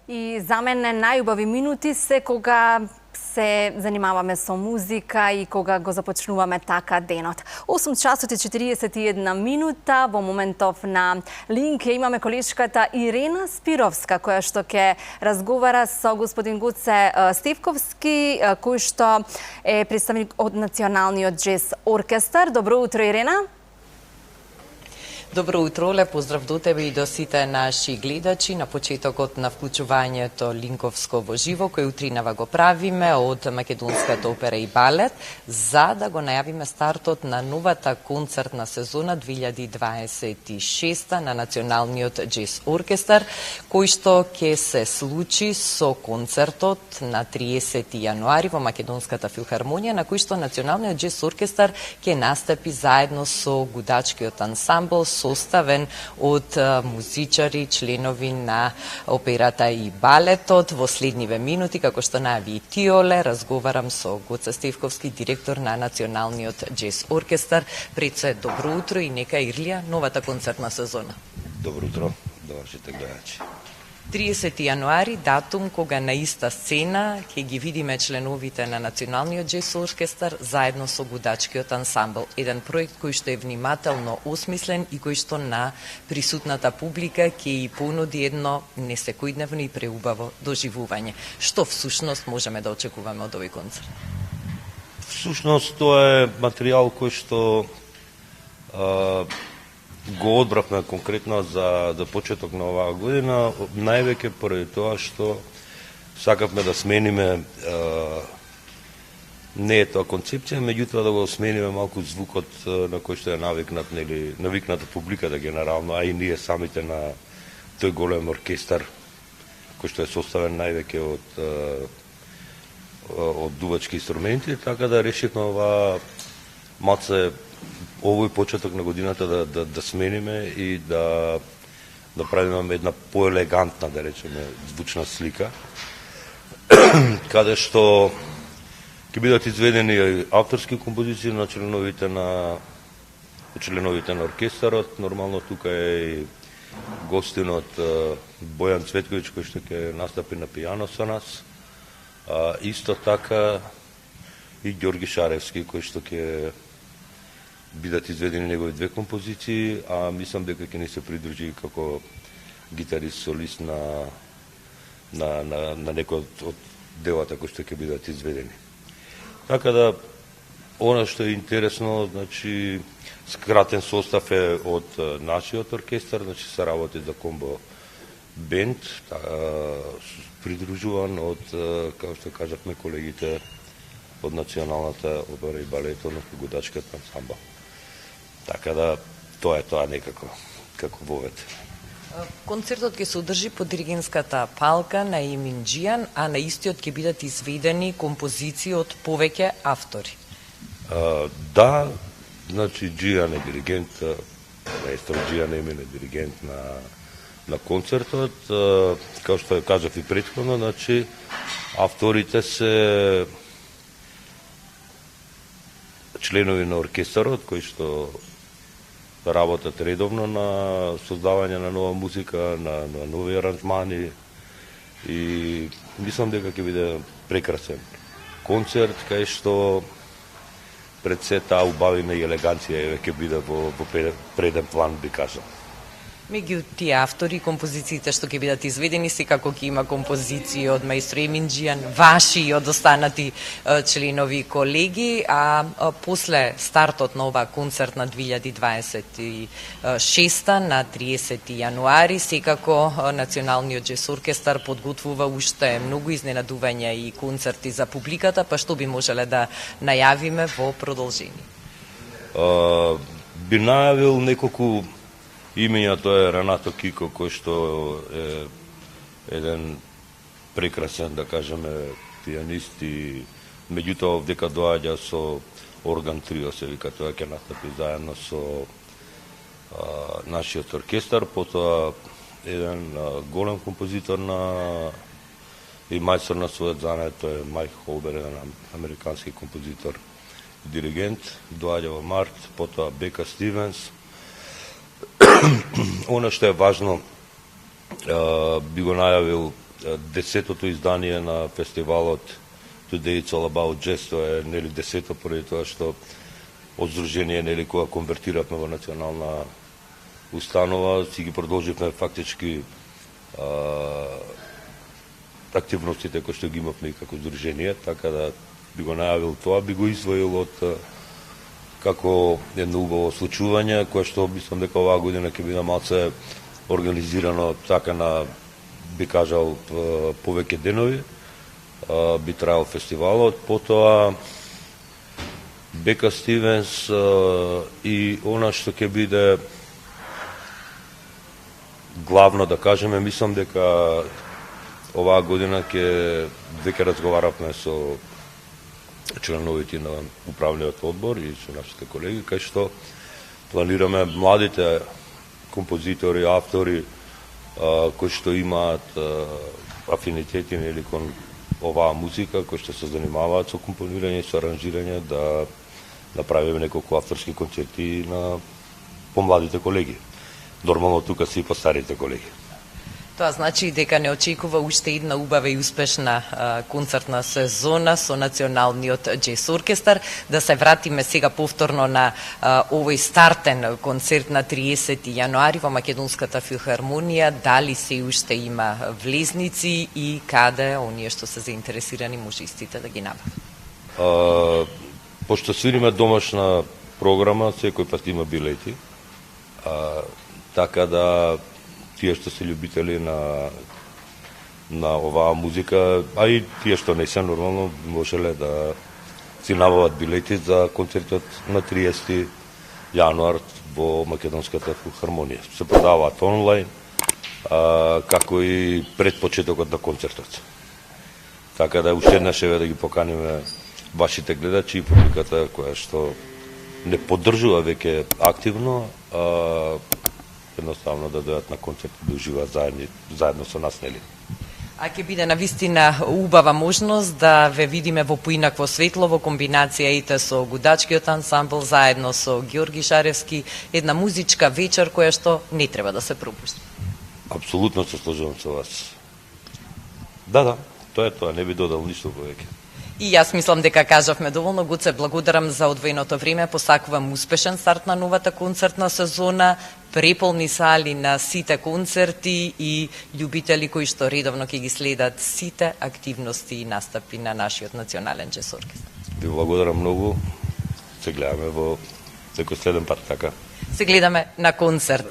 И за мене најубави минути се кога се занимаваме со музика и кога го започнуваме така денот. 8 часот и 41 минута, во моментов на линк имаме колешката Ирена Спировска, која што ќе разговара со господин Гоце Стевковски, кој што е представник од Националниот джез оркестар. Добро утро, Ирена. Добро утро, леп поздрав до тебе и до сите наши гледачи на почетокот на вклучувањето Линковско во живо, кој утринава го правиме од Македонската опера и балет, за да го најавиме стартот на новата концертна сезона 2026 на Националниот джез оркестар, кој што ќе се случи со концертот на 30 јануари во Македонската филхармонија, на кој што Националниот джез оркестар ќе настапи заедно со гудачкиот ансамбл, составен од музичари, членови на операта и балетот. Во следниве минути, како што најави и Тиоле, разговарам со Гоце Стевковски, директор на Националниот джез оркестар. Пред се, добро утро и нека Ирлија новата концертна сезона. Добро утро, до вашите гледачи. 30 јануари, датум кога на иста сцена ќе ги видиме членовите на Националниот джез оркестар заедно со гудачкиот ансамбл. Еден проект кој што е внимателно осмислен и кој што на присутната публика ќе и понуди едно несекојдневно и преубаво доживување. Што всушност можеме да очекуваме од овој концерт? Всушност тоа е материјал кој што го одбравме конкретно за почеток на оваа година, највеќе поради тоа што сакавме да смениме не е тоа концепција, меѓутоа да го смениме малку звукот на кој што е навикната публиката генерално, а и ние самите на тој голем оркестар кој што е составен највеќе од дувачки инструменти, така да решивме ова малце овој почеток на годината да смениме и да правиме една поелегантна, да речеме, звучна слика, каде што ќе бидат изведени авторски композиции на членовите на оркестарот. Нормално тука е и гостинот Бојан Цветковиќ кој што ќе настапи на пијано со нас. Исто така и Ѓорги Шаревски кој што ќе бидат изведени негови две композиции, а мислам дека ќе ни се придружи како гитарист солист на некој од делата кои што ќе бидат изведени. Така да, она што е интересно, значи, скратен состав е од нашиот оркестар, значи се работи за комбо бенд, придружуван од, како што кажавме, колегите од Националната опера и балет, односно гудачкиот ансамбл. Така да, тоа е некако, како вовед. Концертот ќе се одржи под диригентската палка на Емин Џијан, а на истиот ќе бидат изведени композиции од повеќе автори. Да, значи Џијан е диригент, маестро Џијан Емин е диригент на концертот. Како што кажав и претходно, значи авторите се членови на оркестарот кои што работат редовно на создавање на нова музика, на нови аранжмани и мислам дека ќе биде прекрасен концерт кај што пред се таа убавина и елеганција ќе биде во преден план, би кажал. Меѓу тие автори, композициите што ќе бидат изведени, секако ќе има композиции од маестро Емин Џијан, ваши и од останати членови и колеги, а после стартот на оваа концертна 2026 на 30 јануари, секако Националниот джез оркестар подготвува уште многу изненадувања и концерти за публиката, па што би можеле да најавиме во продолжение? Би најавил неколку имења, тоа е Ренато Кико, кој што е еден прекрасен, да кажеме, пианист и меѓутоа овдека доаѓа со орган трио, се вика, тоа ќе настапи заедно со нашиот оркестар, потоа еден голем композитор и мајстор на својот занет, тоа е Майк Холбер, еден американски композитор и диригент, доаѓа во март, потоа Бека Стивенс. Она што е важно, би го најавил 10-тото издание на фестивалот Today It's All About Jazz, тоа е нели 10-то поради тоа што од здружение нели кога конвертиравме во национална установа, си ги продолживме фактички активностите кои што ги имавме како здружение, така да би го најавил тоа, би го издвоил од како едно убаво случување, кое што мислам дека оваа година ќе биде малце организирано така на, би кажал, повеќе денови, би траел фестивалот, потоа Бека Стивенс и она што ќе биде главно да кажеме, мислам дека оваа година веќе разговаравме со членовите на управниот одбор и со нашите колеги, кај што планираме младите композитори, автори кои што имаат афинитети или кон оваа музика, кои што се занимаваат со компонирање и со аранжирање, да направиме неколку авторски концерти на помладите колеги. Нормално тука се и по старите колеги. Тоа значи дека не очекува уште една убава и успешна концертна сезона со Националниот џез оркестар. Да се вратиме сега повторно на овој стартен концерт на 30 јануари во Македонската филхармонија. Дали се уште има влезници и каде оние што се заинтересирани може истите да ги набават? Пошто свириме домашна програма, секој пат има билети. Така да тие што се љубители на оваа музика, а и тие што не се нормално можеле да си набават билети за концертот на 30 јануар во Македонската филхармонија. Се продаваат онлайн, како и пред почетокот на концертот. Така да уште еднаш да ги поканиме вашите гледачи и публиката која што не поддржува веќе активно, едноставно да дојдат на концерт да уживаат заедно со нас, нели? А ќе биде навистина убава можност да ве видиме во поинакво светло, во комбинација ите со гудачкиот ансамбл, заедно со Георги Шаревски, една музичка вечер која што не треба да се пропушти. Апсолутно се сложувам со вас. Да, тоа е тоа, не би додал ништо повеќе. И јас мислам дека кажавме доволно. Гоце, благодарам за одвоеното време, посакувам успешен старт на новата концертна сезона, преполни сали на сите концерти и љубители кои што редовно ќе ги следат сите активности и настапи на нашиот Национален џез оркестар. Ви благодарам многу. Се гледаме во секој следен пат, така. Се гледаме на концерт.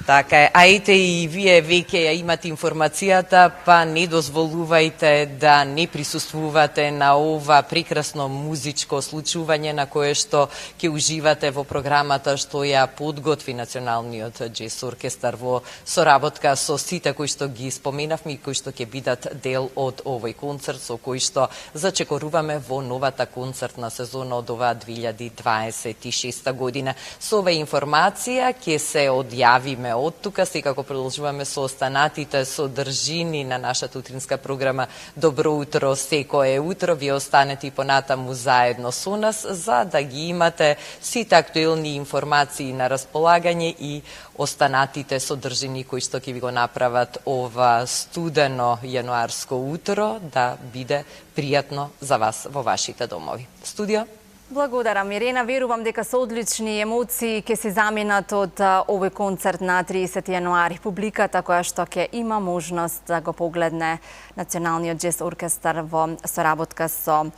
Така е, а ете и вие веќе ја имате информацијата, па не дозволувајте да не присуствувате на ова прекрасно музичко случување на кое што ќе уживате во програмата што ја подготви Националниот џез оркестар во соработка со сите кои што ги споменавме и кои што ќе бидат дел од овој концерт со кој што зачекоруваме во новата концертна сезона од оваа 2026 година. Со оваа информација ќе се одјавиме од тука, секако продолжуваме со останатите содржини на нашата утринска програма Добро утро, секое утро. Вие останете и понатаму заедно со нас, за да ги имате сите актуелни информации на располагање и останатите содржини кои што ќе ви го направат ова студено јануарско утро да биде пријатно за вас во вашите домови. Студио. Благодарам, Ирена. Верувам дека со одлични емоции ќе се заминат од овој концерт на 30 јануари. Публиката која што ќе има можност да го погледне Националниот џез оркестар во соработка со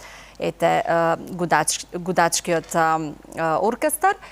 гудачкиот оркестар.